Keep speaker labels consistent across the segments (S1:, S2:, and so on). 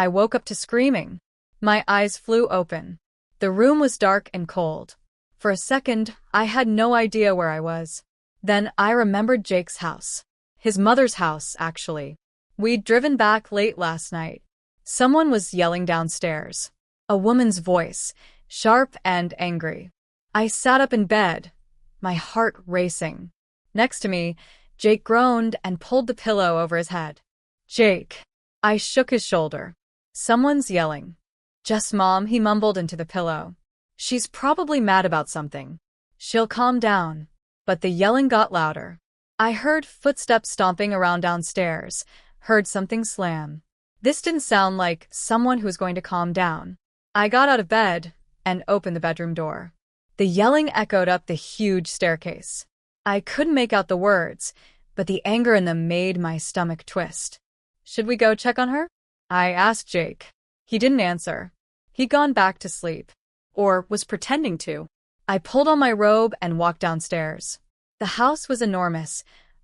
S1: I woke up to screaming. My eyes flew open. The room was dark and cold. For a second, I had no idea where I was. Then I remembered Jake's house. His mother's house, actually. We'd driven back late last night. Someone was yelling downstairs. A woman's voice, sharp and angry. I sat up in bed, my heart racing. Next to me, Jake groaned and pulled the pillow over his head. Jake. I shook his shoulder. Someone's yelling. Just Mom, he mumbled into the pillow. She's probably mad about something. She'll calm down. But the yelling got louder. I heard footsteps stomping around downstairs, heard something slam. This didn't sound like someone who was going to calm down. I got out of bed and opened the bedroom door. The yelling echoed up the huge staircase. I couldn't make out the words, but the anger in them made my stomach twist. Should we go check on her? I asked Jake. He didn't answer. He'd gone back to sleep. Or was pretending to. I pulled on my robe and walked downstairs. The house was enormous,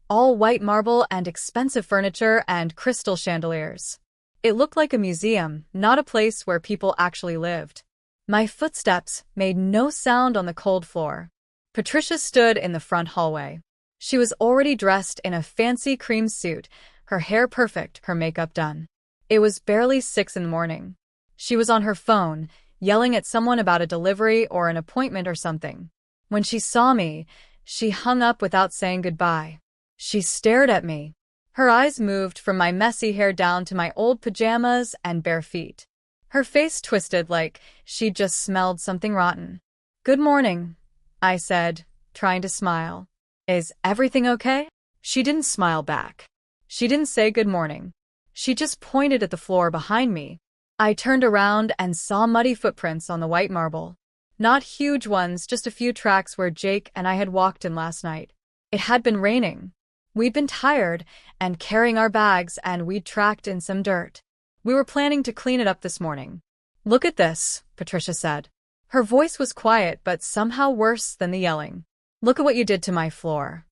S1: all white marble and expensive furniture and crystal chandeliers. It looked like a museum, not a place where people actually lived. My footsteps made no sound on the cold floor. Patricia stood in the front hallway. She was already dressed in a fancy cream suit, her hair perfect, her makeup done. It was barely 6 in the morning. She was on her phone, yelling at someone about a delivery or an appointment or something. When she saw me, she hung up without saying goodbye. She stared at me. Her eyes moved from my messy hair down to my old pajamas and bare feet. Her face twisted like she'd just smelled something rotten. Good morning, I said, trying to smile. Is everything okay? She didn't smile back. She didn't say good morning. She just pointed at the floor behind me. I turned around and saw muddy footprints on the white marble. Not huge ones, just a few tracks where Jake and I had walked in last night. It had been raining. We'd been tired and carrying our bags, and we'd tracked in some dirt. We were planning to clean it up this morning. Look at this, Patricia said. Her voice was quiet but somehow worse than the yelling. Look at what you did to my floor.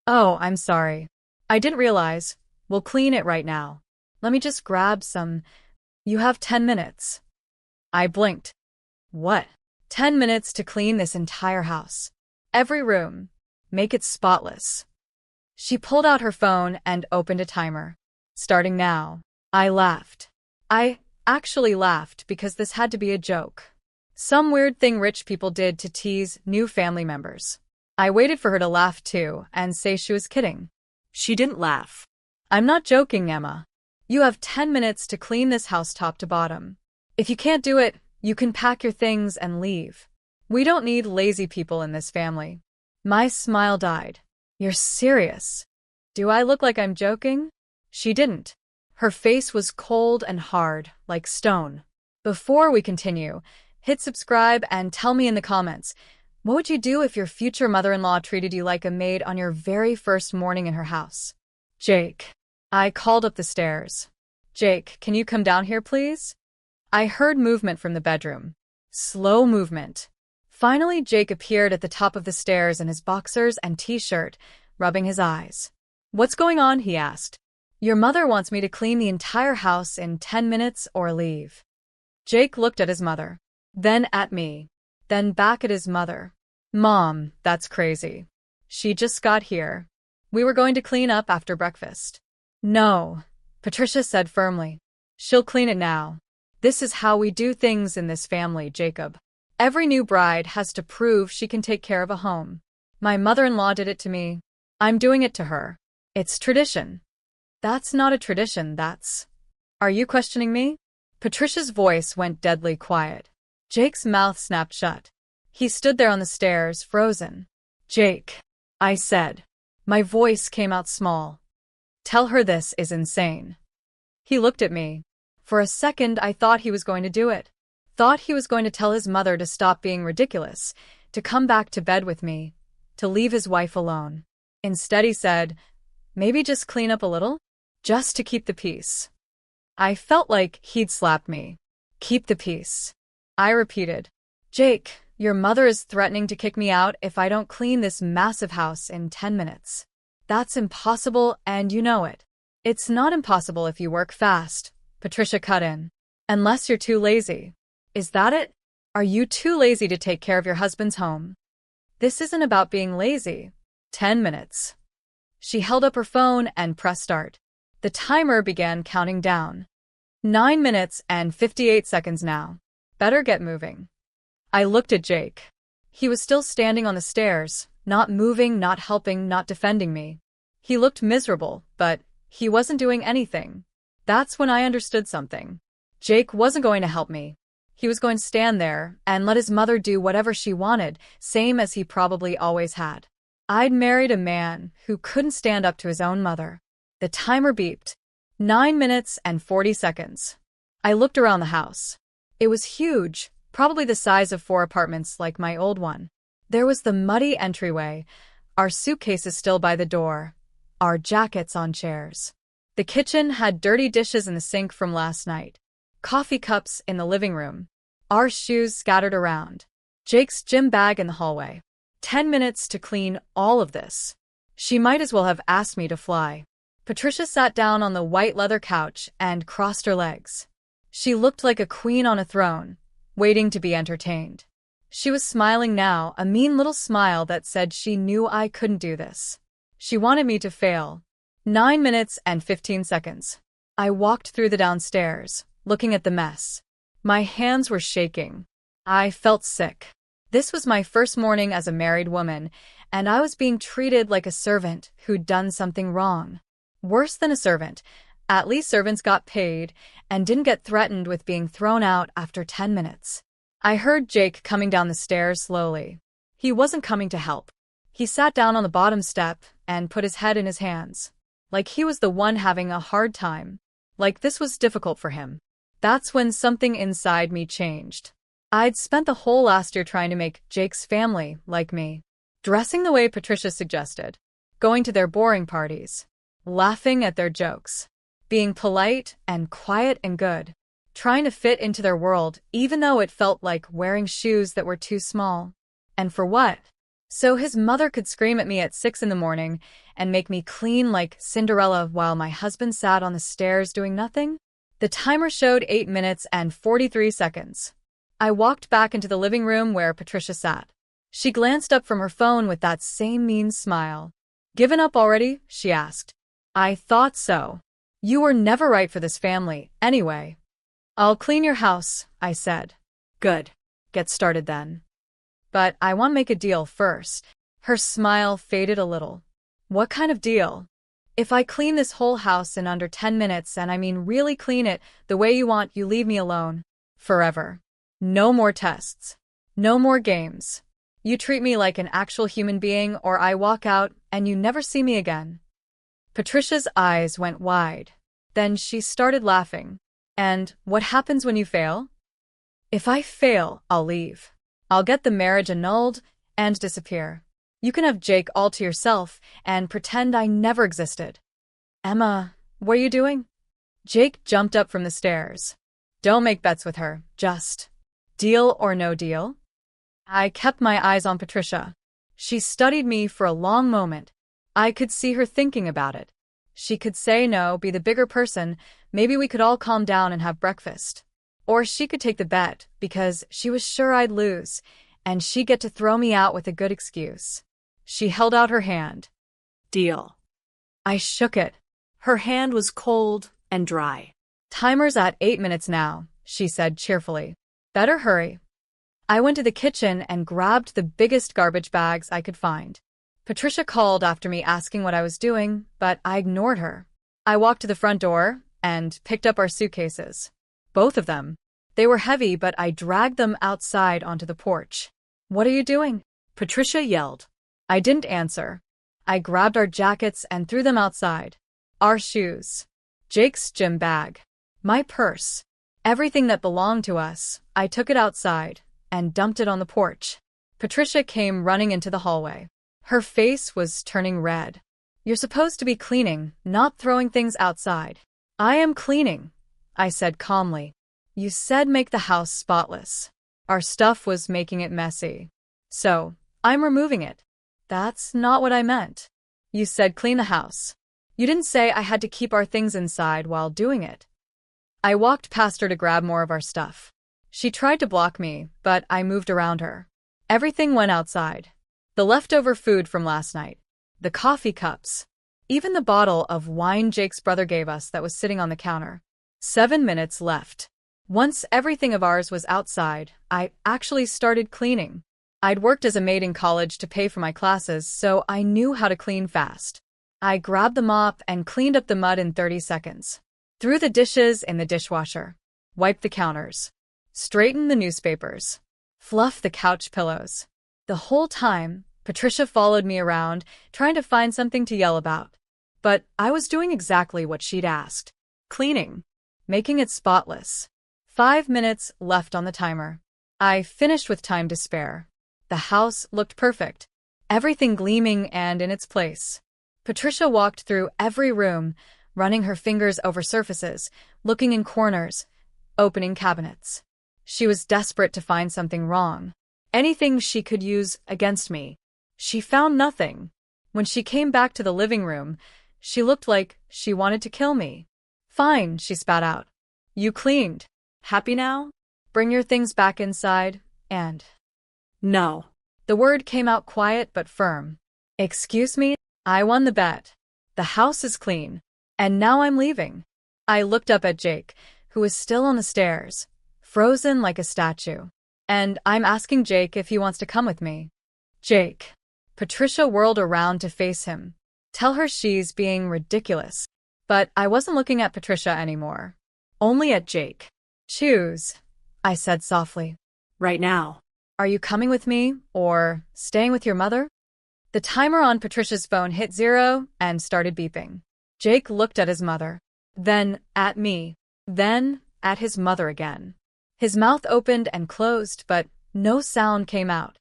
S1: Oh, I'm sorry. I didn't realize. We'll clean it right now. Let me just grab some. You have 10 minutes. I blinked. What? 10 minutes to clean this entire house. Every room. Make it spotless. She pulled out her phone and opened a timer. Starting now. I laughed. I actually laughed because this had to be a joke. Some weird thing rich people did to tease new family members. I waited for her to laugh too and say she was kidding. She didn't laugh. I'm not joking, Emma. You have 10 minutes to clean this house top to bottom. If you can't do it, you can pack your things and leave. We don't need lazy people in this family. My smile died. You're serious? Do I look like I'm joking? She didn't. Her face was cold and hard, like stone. Before we continue, hit subscribe and tell me in the comments, what would you do if your future mother-in-law treated you like a maid on your very first morning in her house? Jake. I called up the stairs. Jake, can you come down here, please? I heard movement from the bedroom. Slow movement. Finally, Jake appeared at the top of the stairs in his boxers and t-shirt, rubbing his eyes. What's going on? He asked. Your mother wants me to clean the entire house in 10 minutes or leave. Jake looked at his mother, then at me, then back at his mother. Mom, that's crazy. She just got here. We were going to clean up after breakfast. No, Patricia said firmly. She'll clean it now. This is how we do things in this family, Jacob. Every new bride has to prove she can take care of a home. My mother-in-law did it to me. I'm doing it to her. It's tradition. That's not a tradition, that's... Are you questioning me? Patricia's voice went deadly quiet. Jake's mouth snapped shut. He stood there on the stairs, frozen. Jake, I said. My voice came out small. Tell her this is insane. He looked at me. For a second, I thought he was going to do it. Thought he was going to tell his mother to stop being ridiculous, to come back to bed with me, to leave his wife alone. Instead, he said, maybe just clean up a little? Just to keep the peace. I felt like he'd slapped me. Keep the peace. I repeated. Jake, your mother is threatening to kick me out if I don't clean this massive house in 10 minutes. That's impossible, and you know it. It's not impossible if you work fast, Patricia cut in. Unless you're too lazy. Is that it? Are you too lazy to take care of your husband's home? This isn't about being lazy. 10 minutes. She held up her phone and pressed start. The timer began counting down. 9 minutes and 58 seconds now. Better get moving. I looked at Jake. He was still standing on the stairs, not moving, not helping, not defending me. He looked miserable, but he wasn't doing anything. That's when I understood something. Jake wasn't going to help me. He was going to stand there and let his mother do whatever she wanted, same as he probably always had. I'd married a man who couldn't stand up to his own mother. The timer beeped. 9 minutes and 40 seconds. I looked around the house. It was huge, probably the size of 4 apartments like my old one. There was the muddy entryway, our suitcases still by the door, our jackets on chairs. The kitchen had dirty dishes in the sink from last night, coffee cups in the living room, our shoes scattered around, Jake's gym bag in the hallway. 10 minutes to clean all of this. She might as well have asked me to fly. Patricia sat down on the white leather couch and crossed her legs. She looked like a queen on a throne, waiting to be entertained. She was smiling now, a mean little smile that said she knew I couldn't do this. She wanted me to fail. 9 minutes and 15 seconds. I walked through the downstairs, looking at the mess. My hands were shaking. I felt sick. This was my first morning as a married woman, and I was being treated like a servant who'd done something wrong. Worse than a servant. At least servants got paid and didn't get threatened with being thrown out after 10 minutes. I heard Jake coming down the stairs slowly. He wasn't coming to help. He sat down on the bottom step and put his head in his hands. Like he was the one having a hard time. Like this was difficult for him. That's when something inside me changed. I'd spent the whole last year trying to make Jake's family like me. Dressing the way Patricia suggested. Going to their boring parties. Laughing at their jokes. Being polite and quiet and good. Trying to fit into their world, even though it felt like wearing shoes that were too small. And for what? So his mother could scream at me at 6 in the morning and make me clean like Cinderella while my husband sat on the stairs doing nothing? The timer showed 8 minutes and 43 seconds. I walked back into the living room where Patricia sat. She glanced up from her phone with that same mean smile. Given up already? She asked. I thought so. You were never right for this family, anyway. I'll clean your house, I said. Good. Get started then. But I want to make a deal first. Her smile faded a little. What kind of deal? If I clean this whole house in under 10 minutes, and I mean really clean it the way you want, you leave me alone. Forever. No more tests. No more games. You treat me like an actual human being, or I walk out and you never see me again. Patricia's eyes went wide. Then she started laughing. And what happens when you fail? If I fail, I'll leave. I'll get the marriage annulled and disappear. You can have Jake all to yourself and pretend I never existed. Emma, what are you doing? Jake jumped up from the stairs. Don't make bets with her, just deal or no deal? I kept my eyes on Patricia. She studied me for a long moment. I could see her thinking about it. She could say no, be the bigger person, maybe we could all calm down and have breakfast. Or she could take the bet, because she was sure I'd lose, and she'd get to throw me out with a good excuse. She held out her hand. Deal. I shook it. Her hand was cold and dry. Timer's at 8 minutes now, she said cheerfully. Better hurry. I went to the kitchen and grabbed the biggest garbage bags I could find. Patricia called after me asking what I was doing, but I ignored her. I walked to the front door and picked up our suitcases. Both of them. They were heavy, but I dragged them outside onto the porch. What are you doing? Patricia yelled. I didn't answer. I grabbed our jackets and threw them outside. Our shoes. Jake's gym bag. My purse. Everything that belonged to us. I took it outside and dumped it on the porch. Patricia came running into the hallway. Her face was turning red. You're supposed to be cleaning, not throwing things outside. I am cleaning, I said calmly. You said make the house spotless. Our stuff was making it messy. So, I'm removing it. That's not what I meant. You said clean the house. You didn't say I had to keep our things inside while doing it. I walked past her to grab more of our stuff. She tried to block me, but I moved around her. Everything went outside. The leftover food from last night, the coffee cups, even the bottle of wine Jake's brother gave us that was sitting on the counter. 7 minutes left. Once everything of ours was outside, I actually started cleaning. I'd worked as a maid in college to pay for my classes, so I knew how to clean fast. I grabbed the mop and cleaned up the mud in 30 seconds. Threw the dishes in the dishwasher. Wiped the counters. Straightened the newspapers. Fluffed the couch pillows. The whole time, Patricia followed me around, trying to find something to yell about. But I was doing exactly what she'd asked. Cleaning. Making it spotless. 5 minutes left on the timer. I finished with time to spare. The house looked perfect. Everything gleaming and in its place. Patricia walked through every room, running her fingers over surfaces, looking in corners, opening cabinets. She was desperate to find something wrong. Anything she could use against me. She found nothing. When she came back to the living room, she looked like she wanted to kill me. Fine, she spat out. You cleaned. Happy now? Bring your things back inside, and… No. The word came out quiet but firm. Excuse me? I won the bet. The house is clean. And now I'm leaving. I looked up at Jake, who was still on the stairs, frozen like a statue. And I'm asking Jake if he wants to come with me. Jake. Patricia whirled around to face him. Tell her she's being ridiculous. But I wasn't looking at Patricia anymore. Only at Jake. Choose, I said softly. Right now. Are you coming with me, or staying with your mother? The timer on Patricia's phone hit 0 and started beeping. Jake looked at his mother, then at me, then at his mother again. His mouth opened and closed, but no sound came out.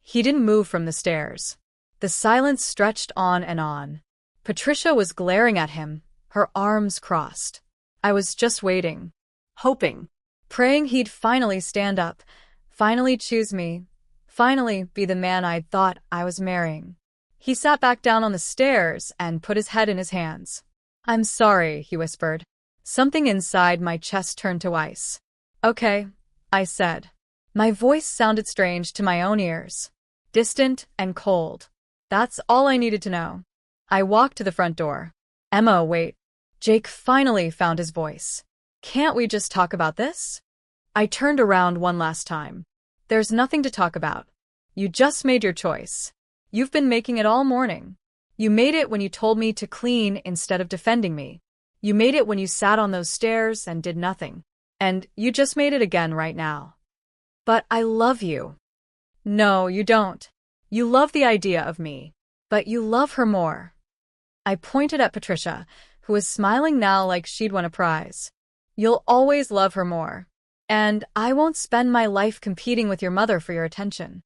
S1: He didn't move from the stairs. The silence stretched on and on. Patricia was glaring at him, her arms crossed. I was just waiting, hoping, praying he'd finally stand up, finally choose me, finally be the man I'd thought I was marrying. He sat back down on the stairs and put his head in his hands. I'm sorry, he whispered. Something inside my chest turned to ice. Okay, I said. My voice sounded strange to my own ears. Distant and cold. That's all I needed to know. I walked to the front door. Emma, wait. Jake finally found his voice. Can't we just talk about this? I turned around one last time. There's nothing to talk about. You just made your choice. You've been making it all morning. You made it when you told me to clean instead of defending me. You made it when you sat on those stairs and did nothing. And you just made it again right now. But I love you. No, you don't. You love the idea of me. But you love her more. I pointed at Patricia, who was smiling now like she'd won a prize. You'll always love her more. And I won't spend my life competing with your mother for your attention.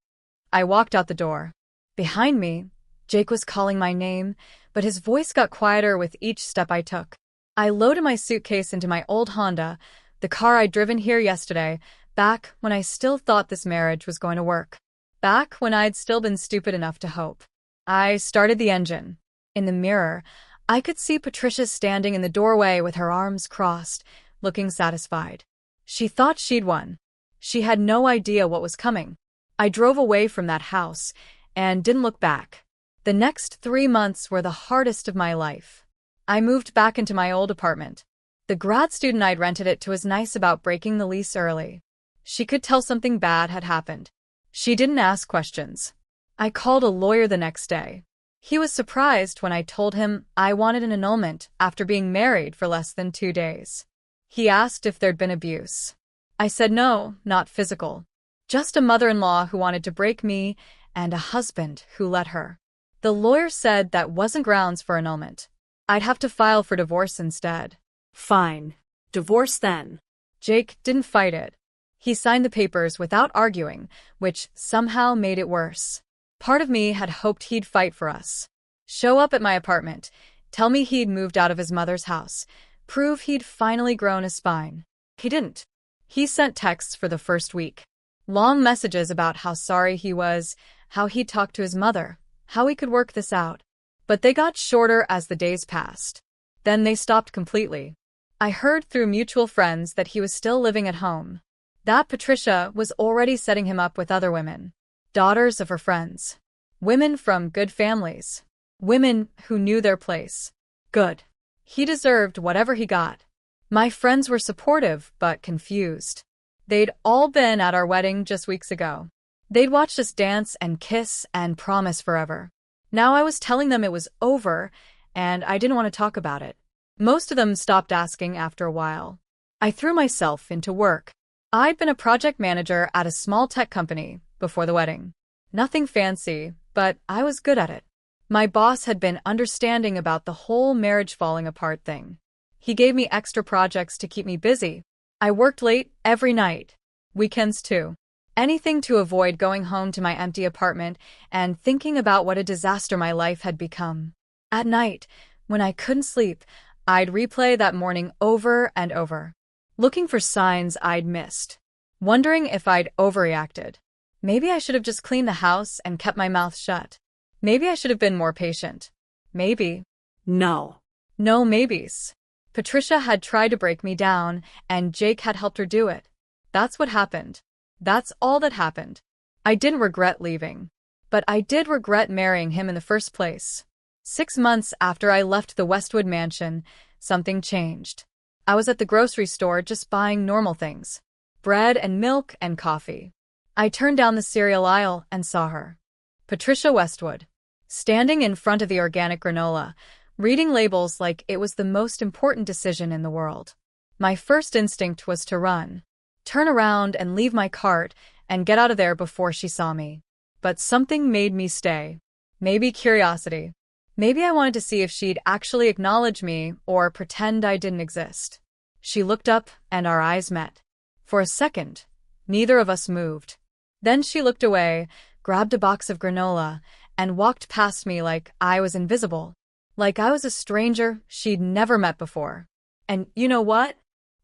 S1: I walked out the door. Behind me, Jake was calling my name, but his voice got quieter with each step I took. I loaded my suitcase into my old Honda, the car I'd driven here yesterday, back when I still thought this marriage was going to work. Back when I'd still been stupid enough to hope. I started the engine. In the mirror, I could see Patricia standing in the doorway with her arms crossed, looking satisfied. She thought she'd won. She had no idea what was coming. I drove away from that house and didn't look back. The next 3 months were the hardest of my life. I moved back into my old apartment. The grad student I'd rented it to was nice about breaking the lease early. She could tell something bad had happened. She didn't ask questions. I called a lawyer the next day. He was surprised when I told him I wanted an annulment after being married for less than 2 days. He asked if there'd been abuse. I said no, not physical. Just a mother-in-law who wanted to break me and a husband who let her. The lawyer said that wasn't grounds for annulment. I'd have to file for divorce instead. Fine. Divorce then. Jake didn't fight it. He signed the papers without arguing, which somehow made it worse. Part of me had hoped he'd fight for us. Show up at my apartment, tell me he'd moved out of his mother's house, prove he'd finally grown a spine. He didn't. He sent texts for the first week. Long messages about how sorry he was, how he'd talked to his mother, how we could work this out. But they got shorter as the days passed. Then they stopped completely. I heard through mutual friends that he was still living at home. That Patricia was already setting him up with other women. Daughters of her friends. Women from good families. Women who knew their place. Good. He deserved whatever he got. My friends were supportive, but confused. They'd all been at our wedding just weeks ago. They'd watched us dance and kiss and promise forever. Now I was telling them it was over, and I didn't want to talk about it. Most of them stopped asking after a while. I threw myself into work. I'd been a project manager at a small tech company before the wedding. Nothing fancy, but I was good at it. My boss had been understanding about the whole marriage falling apart thing. He gave me extra projects to keep me busy. I worked late every night. Weekends too. Anything to avoid going home to my empty apartment and thinking about what a disaster my life had become. At night, when I couldn't sleep, I'd replay that morning over and over, looking for signs I'd missed, wondering if I'd overreacted. Maybe I should have just cleaned the house and kept my mouth shut. Maybe I should have been more patient. Maybe.
S2: No.
S1: No maybes. Patricia had tried to break me down, and Jake had helped her do it. That's what happened. That's all that happened. I didn't regret leaving. But I did regret marrying him in the first place. 6 months after I left the Westwood mansion, something changed. I was at the grocery store just buying normal things. Bread and milk and coffee. I turned down the cereal aisle and saw her. Patricia Westwood. Standing in front of the organic granola, reading labels like it was the most important decision in the world. My first instinct was to run. Turn around and leave my cart and get out of there before she saw me. But something made me stay. Maybe curiosity. Maybe I wanted to see if she'd actually acknowledge me or pretend I didn't exist. She looked up and our eyes met. For a second, neither of us moved. Then she looked away, grabbed a box of granola, and walked past me like I was invisible. Like I was a stranger she'd never met before. And you know what?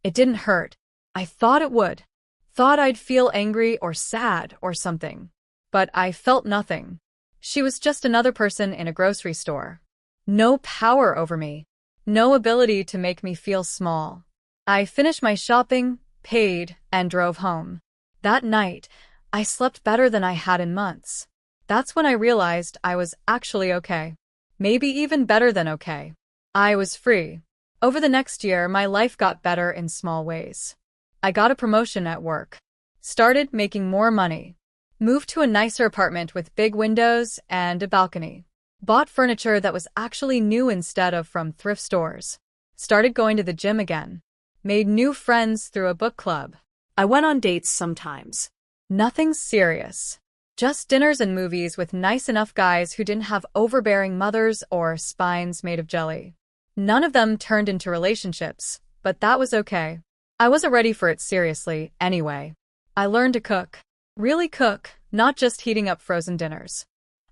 S1: It didn't hurt. I thought it would. Thought I'd feel angry or sad or something. But I felt nothing. She was just another person in a grocery store. No power over me. No ability to make me feel small. I finished my shopping, paid, and drove home. That night, I slept better than I had in months. That's when I realized I was actually okay. Maybe even better than okay. I was free. Over the next year, my life got better in small ways. I got a promotion at work. Started making more money. Moved to a nicer apartment with big windows and a balcony. Bought furniture that was actually new instead of from thrift stores. Started going to the gym again. Made new friends through a book club.
S2: I went on dates sometimes.
S1: Nothing serious. Just dinners and movies with nice enough guys who didn't have overbearing mothers or spines made of jelly. None of them turned into relationships, but that was okay. I wasn't ready for it seriously, anyway. I learned to cook. Really cook, not just heating up frozen dinners.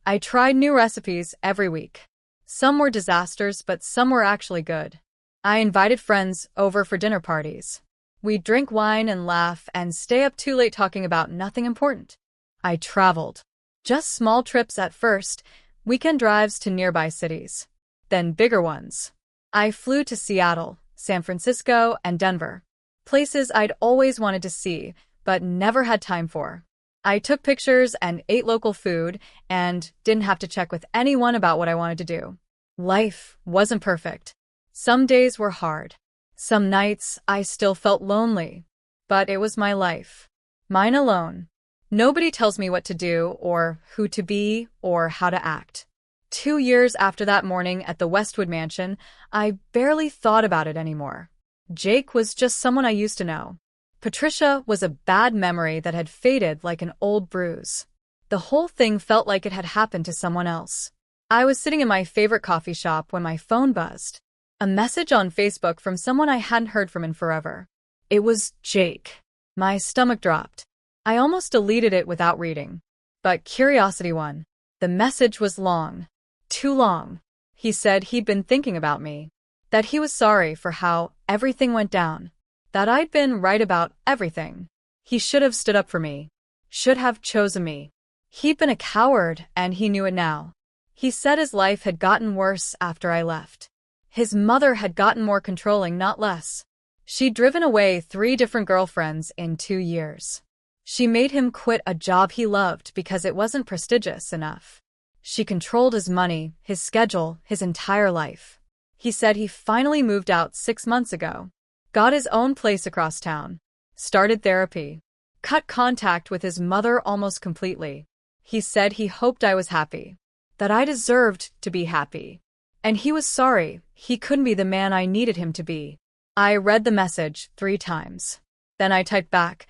S1: I tried new recipes every week. Some were disasters, but some were actually good. I invited friends over for dinner parties. We'd drink wine and laugh and stay up too late talking about nothing important. I traveled. Just small trips at first, weekend drives to nearby cities. Then bigger ones. I flew to Seattle, San Francisco, and Denver. Places I'd always wanted to see, but never had time for. I took pictures and ate local food and didn't have to check with anyone about what I wanted to do. Life wasn't perfect. Some days were hard. Some nights I still felt lonely. But it was my life. Mine alone. Nobody tells me what to do or who to be or how to act. 2 years after that morning at the Westwood mansion, I barely thought about it anymore. Jake was just someone I used to know. Patricia was a bad memory that had faded like an old bruise. The whole thing felt like it had happened to someone else. I was sitting in my favorite coffee shop when my phone buzzed. A message on Facebook from someone I hadn't heard from in forever. It was Jake. My stomach dropped. I almost deleted it without reading. But curiosity won. The message was long. Too long. He said he'd been thinking about me. That he was sorry for how everything went down. That I'd been right about everything. He should have stood up for me. Should have chosen me. He'd been a coward, and he knew it now. He said his life had gotten worse after I left. His mother had gotten more controlling, not less. She'd driven away 3 different girlfriends in 2 years. She made him quit a job he loved because it wasn't prestigious enough. She controlled his money, his schedule, his entire life. He said he finally moved out 6 months ago, got his own place across town, started therapy, cut contact with his mother almost completely. He said he hoped I was happy, that I deserved to be happy. And he was sorry he couldn't be the man I needed him to be. I read the message 3 times. Then I typed back,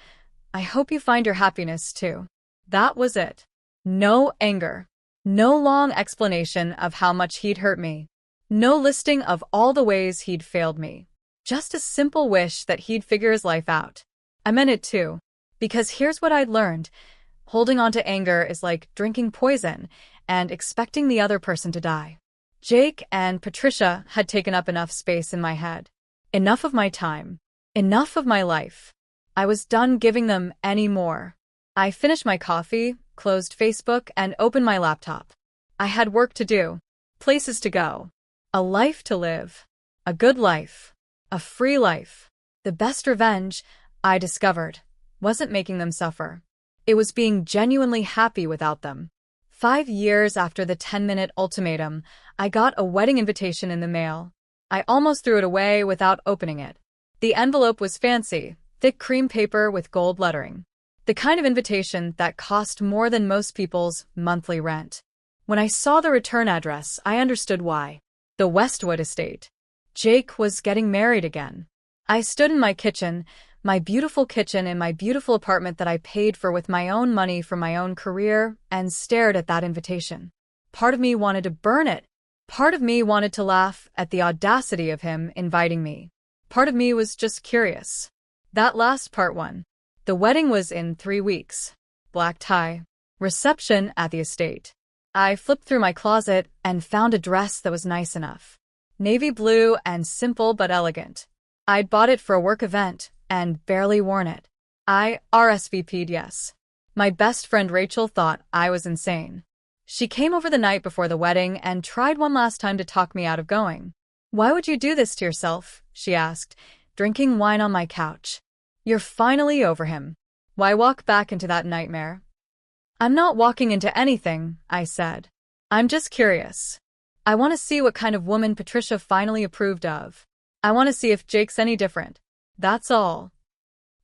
S1: "I hope you find your happiness too." That was it. No anger. No long explanation of how much he'd hurt me. No listing of all the ways he'd failed me. Just a simple wish that he'd figure his life out. I meant it too. Because here's what I'd learned. Holding on to anger is like drinking poison and expecting the other person to die. Jake and Patricia had taken up enough space in my head. Enough of my time. Enough of my life. I was done giving them any more. I finished my coffee, closed Facebook, and opened my laptop. I had work to do, places to go, a life to live, a good life, a free life. The best revenge, I discovered, wasn't making them suffer. It was being genuinely happy without them. 5 years after the 10-minute ultimatum, I got a wedding invitation in the mail. I almost threw it away without opening it. The envelope was fancy, thick cream paper with gold lettering. The kind of invitation that cost more than most people's monthly rent. When I saw the return address, I understood why. The Westwood estate. Jake was getting married again. I stood in my kitchen, my beautiful kitchen in my beautiful apartment that I paid for with my own money from my own career, and stared at that invitation. Part of me wanted to burn it. Part of me wanted to laugh at the audacity of him inviting me. Part of me was just curious. That last part won. The wedding was in 3 weeks. Black tie. Reception at the estate. I flipped through my closet and found a dress that was nice enough. Navy blue and simple but elegant. I'd bought it for a work event and barely worn it. I RSVP'd yes. My best friend Rachel thought I was insane. She came over the night before the wedding and tried one last time to talk me out of going. "Why would you do this to yourself?" she asked, drinking wine on my couch. "You're finally over him. Why walk back into that nightmare?" "I'm not walking into anything," I said. "I'm just curious. I want to see what kind of woman Patricia finally approved of. I want to see if Jake's any different. That's all."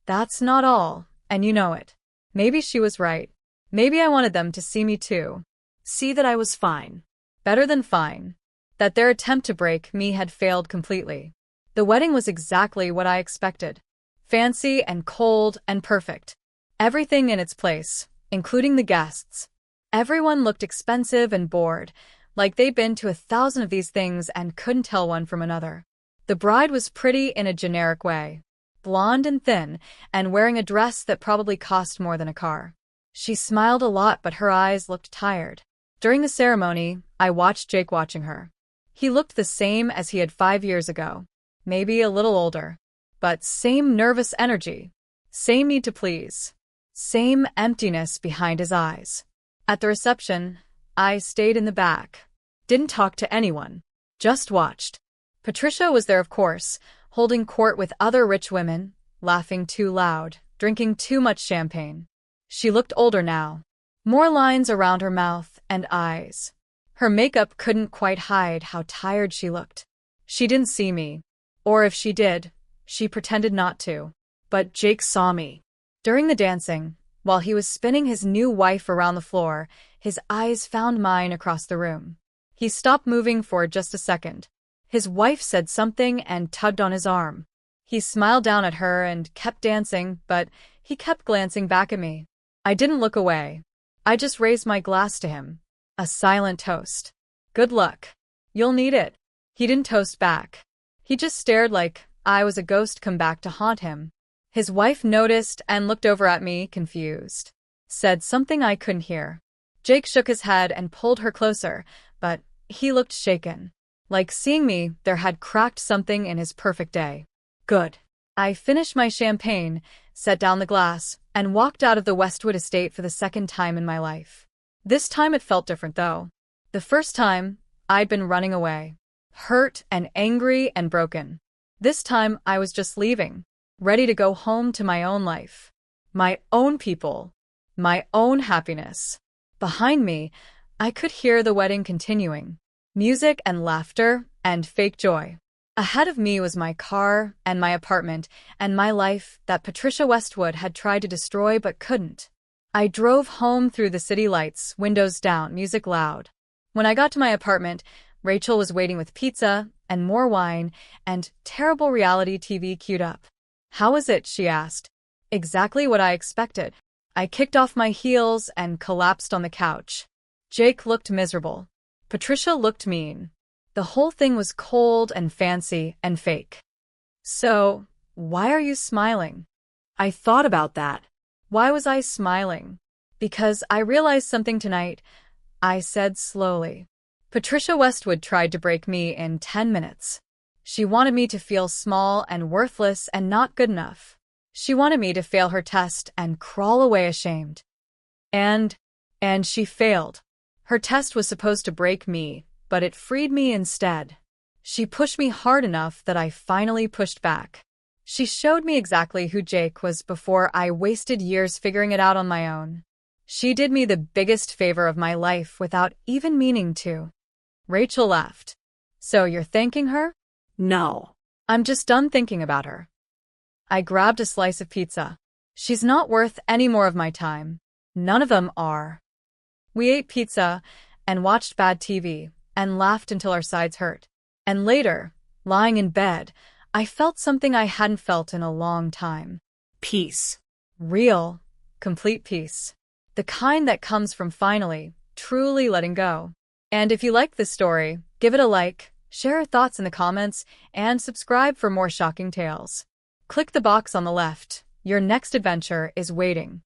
S1: That's not all, and you know it. Maybe she was right. Maybe I wanted them to see me too. See that I was fine. Better than fine. That their attempt to break me had failed completely. The wedding was exactly what I expected. Fancy and cold and perfect. Everything in its place, including the guests. Everyone looked expensive and bored, like they'd been to 1,000 of these things and couldn't tell one from another. The bride was pretty in a generic way. Blonde and thin, and wearing a dress that probably cost more than a car. She smiled a lot, but her eyes looked tired. During the ceremony, I watched Jake watching her. He looked the same as he had 5 years ago. Maybe a little older. But same nervous energy. Same need to please. Same emptiness behind his eyes. At the reception, I stayed in the back. Didn't talk to anyone. Just watched. Patricia was there, of course, holding court with other rich women, laughing too loud, drinking too much champagne. She looked older now. More lines around her mouth and eyes. Her makeup couldn't quite hide how tired she looked. She didn't see me. Or if she did, she pretended not to. But Jake saw me. During the dancing, while he was spinning his new wife around the floor, his eyes found mine across the room. He stopped moving for just a second. His wife said something and tugged on his arm. He smiled down at her and kept dancing, but he kept glancing back at me. I didn't look away. I just raised my glass to him. A silent toast. "Good luck. You'll need it." He didn't toast back. He just stared like I was a ghost come back to haunt him. His wife noticed and looked over at me, confused. Said something I couldn't hear. Jake shook his head and pulled her closer, but he looked shaken. Like seeing me, there had cracked something in his perfect day. Good. I finished my champagne, set down the glass, and walked out of the Westwood estate for the second time in my life. This time it felt different, though. The first time, I'd been running away. Hurt and angry and broken. This time I was just leaving, ready to go home to my own life, my own people, my own happiness. Behind me, I could hear the wedding continuing, music and laughter and fake joy. Ahead of me was my car and my apartment and my life that Patricia Westwood had tried to destroy but couldn't. I drove home through the city lights, windows down, music loud. When I got to my apartment, Rachel was waiting with pizza and more wine and terrible reality TV queued up. "How was it?" she asked. Exactly what I expected. I kicked off my heels and collapsed on the couch. Jake looked miserable. Patricia looked mean. The whole thing was cold and fancy and fake. "So, why are you smiling?"
S2: I thought about that.
S1: Why was I smiling? "Because I realized something tonight," I said slowly. Patricia Westwood tried to break me in 10 minutes. She wanted me to feel small and worthless and not good enough. She wanted me to fail her test and crawl away ashamed. And she failed. Her test was supposed to break me, but it freed me instead. She pushed me hard enough that I finally pushed back. She showed me exactly who Jake was before I wasted years figuring it out on my own. She did me the biggest favor of my life without even meaning to. Rachel laughed. "So you're thanking her?"
S2: No.
S1: "I'm just done thinking about her." I grabbed a slice of pizza. "She's not worth any more of my time. None of them are." We ate pizza and watched bad TV and laughed until our sides hurt. And later, lying in bed, I felt something I hadn't felt in a long time.
S2: Peace.
S1: Real, complete peace. The kind that comes from finally, truly letting go. And if you like this story, give it a like, share your thoughts in the comments, and subscribe for more shocking tales. Click the box on the left. Your next adventure is waiting.